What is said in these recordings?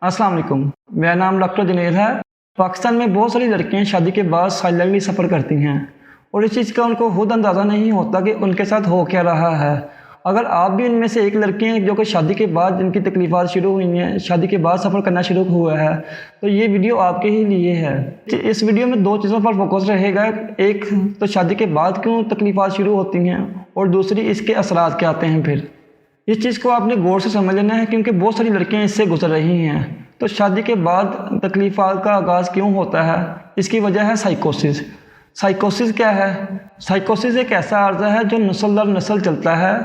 अस्सलाम वालेकुम। मेरा नाम डॉक्टर जुनैद है। पाकिस्तान में बहुत सारी लड़कियां शादी के बाद साइलेंटली सफ़र करती हैं और इस चीज़ का उनको खुद अंदाज़ा नहीं होता कि उनके साथ हो क्या रहा है। अगर आप भी इनमें से एक लड़की हैं जो कि शादी के बाद जिनकी तकलीफ़ात शुरू हुई हैं, शादी के बाद सफ़र करना शुरू हुआ है, तो ये वीडियो आपके ही लिए है। इस वीडियो में दो चीज़ों पर फोकस रहेगा। एक तो शादी के बाद क्यों तकलीफ़ात शुरू होती हैं और दूसरी इसके असरात क्या आते हैं। फिर इस चीज़ को आपने गौर से समझ लेना है क्योंकि बहुत सारी लड़कियां इससे गुजर रही हैं। तो शादी के बाद तकलीफ़ात का आगाज़ क्यों होता है, इसकी वजह है साइकोसिस। साइकोसिस क्या है? साइकोसिस एक ऐसा आर्ज़ा है जो नस्ल दर नस्ल चलता है।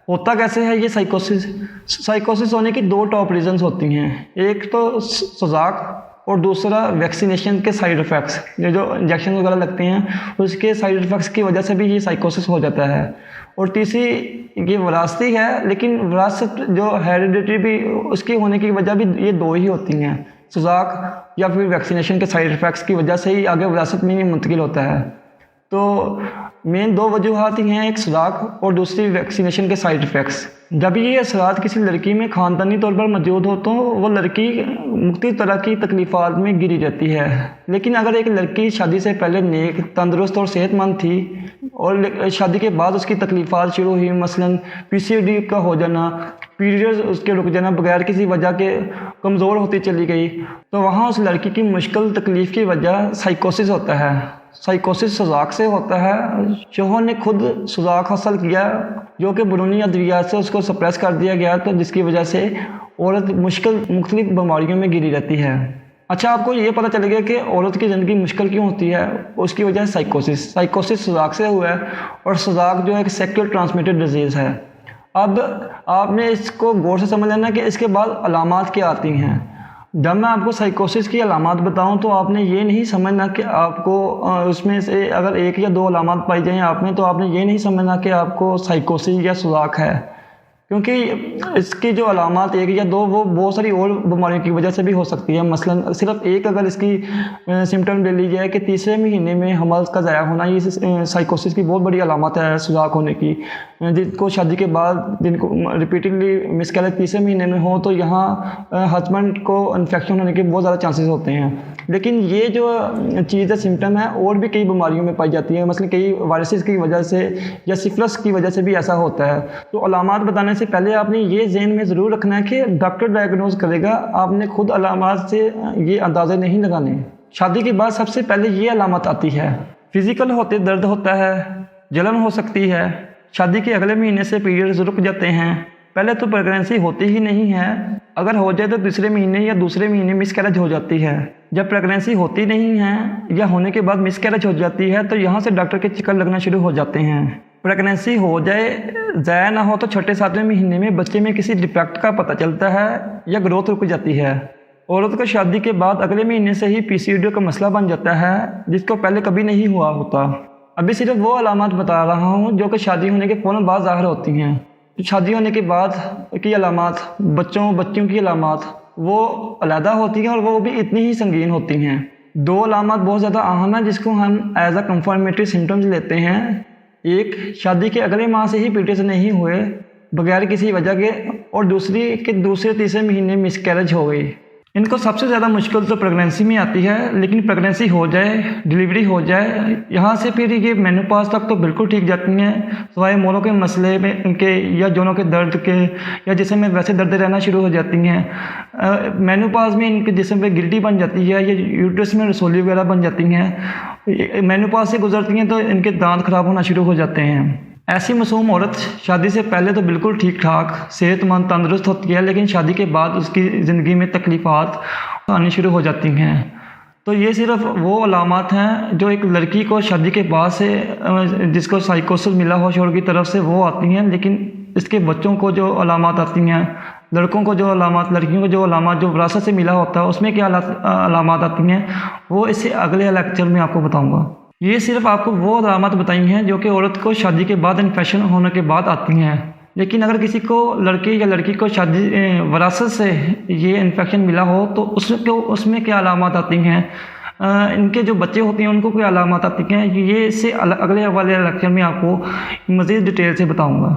होता कैसे है ये साइकोसिस? साइकोसिस होने की दो टॉप रीजंस होती हैं। एक तो सजाक और दूसरा वैक्सीनेशन के साइड इफ़ेक्ट्स। ये जो इंजेक्शन वगैरह लगते हैं उसके साइड इफ़ेक्ट्स की वजह से भी ये साइकोसिस हो जाता है। और तीसरी ये विरासती है, लेकिन विरासत जो हेरिडिटी भी उसकी होने की वजह भी ये दो ही होती हैं, सजाक या फिर वैक्सीनेशन के साइड इफ़ेक्ट्स की वजह से ही आगे विरासत में ही मुंतकिल होता है। तो मेन दो वजूहात ही हैं, एक सजाक और दूसरी वैक्सीनेशन के साइड इफ़ेक्ट्स। जब ये असरात किसी लड़की में ख़ानदानी तौर पर मौजूद हो तो वो लड़की मुख्तलिफ तरह की तकलीफ़ात में घिरी रहती है। लेकिन अगर एक लड़की शादी से पहले नेक, तंदुरुस्त और सेहतमंद थी और शादी के बाद उसकी तकलीफ़ात शुरू हुई, मसलन पीसीओडी का हो जाना, पीरियड्स उसके रुक जाना बगैर किसी वजह के कमज़ोर होती चली गई, तो वहाँ उस लड़की की मुश्किल तकलीफ़ की वजह साइकोसिस होता है। साइकोसिस सजाक से होता है। शोहर ने खुद सजाक हासिल किया जो कि बुरूनी अद्वियात से उसको सप्रेस कर दिया गया, तो जिसकी वजह से औरत मुख्तलिफ बीमारियों में घिरी रहती है। अच्छा, आपको ये पता चल गया कि औरत की ज़िंदगी मुश्किल क्यों होती है। उसकी वजह है साइकोसिस। साइकोसिस सजाक से हुआ है और सजाक जो है एक सेक्सुअल ट्रांसमिटेड डिजीज़ है। अब आपने इसको गौर से समझ लेना कि इसके बाद अलामात क्या आती हैं। जब मैं आपको साइकोसिस की अलामात बताऊं तो आपने ये नहीं समझना कि आपको उसमें से अगर एक या दो अलामात पाई जाएं आप में, तो आपने ये नहीं समझना कि आपको साइकोसिस या सजाक है, क्योंकि इसकी जो अलामात एक या दो वो बहुत सारी और बीमारियों की वजह से भी हो सकती है। मसलन सिर्फ एक अगर इसकी सिम्टम ले ली जाए कि तीसरे महीने में हमल का ज़ाया होना, ये साइकोसिस की बहुत बड़ी अलामत है सजाक होने की। जिनको शादी के बाद जिनको रिपीटेडली मिसकैरेज तीसरे महीने में हो, तो यहाँ हस्बैंड को इन्फेक्शन होने के बहुत ज़्यादा चांसेस होते हैं। लेकिन ये जो चीज़ है, सिम्टम है, और भी कई बीमारियों में पाई जाती है। मसलन कई वायरसेस की वजह से या सिफिलिस की वजह से भी ऐसा होता है। तो अलामात बताने से पहले आपने ये ज़हन में ज़रूर रखना है कि डॉक्टर डायग्नोज करेगा, आपने खुद अलामात से ये अंदाज़े नहीं लगाने। शादी के बाद सबसे पहले ये अलामत आती है। फिज़िकल होते दर्द होता है, जलन हो सकती है, शादी के अगले महीने से पीरियड्स रुक जाते हैं, पहले तो प्रेगनेंसी होती ही नहीं है, अगर हो जाए तो तीसरे महीने या दूसरे महीने मिसकैरेज हो जाती है। जब प्रेगनेंसी होती नहीं है या होने के बाद मिसकैरेज हो जाती है तो यहाँ से डॉक्टर के चक्कर लगना शुरू हो जाते हैं। प्रेगनेंसी हो जाए, ज़ाया ना हो, तो छठे सातवें महीने में बच्चे में किसी डिफेक्ट का पता चलता है या ग्रोथ रुक जाती है। औरत को शादी के बाद अगले महीने से ही पीसीओडी का मसला बन जाता है, जिसको पहले कभी नहीं हुआ होता। अभी सिर्फ वो अलामत बता रहा हूँ जो कि शादी होने के फ़ौरन बाद ज़ाहिर होती हैं। शादी होने के बाद की अलामत, बच्चों की अलामत वो अलहदा होती हैं और वो भी इतनी ही संगीन होती हैं। दो अलामत बहुत ज़्यादा अहम है जिसको हम एज अ कंफर्मेटरी सिम्टम्स लेते हैं। एक, शादी के अगले माह से ही पीरियड्स नहीं हुए बगैर किसी वजह के, और दूसरी कि दूसरे तीसरे महीने मिसकैरेज हो गई। इनको सबसे ज़्यादा मुश्किल तो प्रेगनेंसी में आती है, लेकिन प्रेगनेंसी हो जाए, डिलीवरी हो जाए, यहाँ से फिर ये मेनोपॉज तक तो बिल्कुल ठीक जाती हैं, सिवाय मोरों के मसले में इनके या जोनों के दर्द के, या जिस्म में वैसे दर्द रहना शुरू हो जाती हैं। मेनोपॉज में इनके जिस्म पे गिल्टी बन जाती है या यूट्रस में रसोली वगैरह बन जाती हैं। मेनोपॉज से गुजरती हैं तो इनके दांत ख़राब होना शुरू हो जाते हैं। ऐसी मासूम औरत शादी से पहले तो बिल्कुल ठीक ठाक सेहतमंद तंदुरुस्त होती है, लेकिन शादी के बाद उसकी ज़िंदगी में तकलीफ़ात आनी शुरू हो जाती हैं। तो ये सिर्फ वो अलामत हैं जो एक लड़की को शादी के बाद से जिसको साइकोसिस मिला हो शोहर की तरफ से, वो आती हैं। लेकिन इसके बच्चों को जो अलामत आती हैं, लड़कों को जो अलामत, लड़कियों को जो अलामत जो विरासत से मिला होता है, उसमें क्या अलामत आती हैं, वो इससे अगले लेक्चर में आपको बताऊँगा। ये सिर्फ आपको वो अलामत बताई हैं जो कि औरत को शादी के बाद इन्फेक्शन होने के बाद आती हैं। लेकिन अगर किसी को लड़के या लड़की को शादी विरासत से ये इन्फेक्शन मिला हो तो उसमें क्या अलामत आती हैं, इनके जो बच्चे होते हैं उनको क्या अलामत आती हैं, ये इससे अगले वाले लेक्चर में आपको मज़ीद डिटेल से बताऊँगा।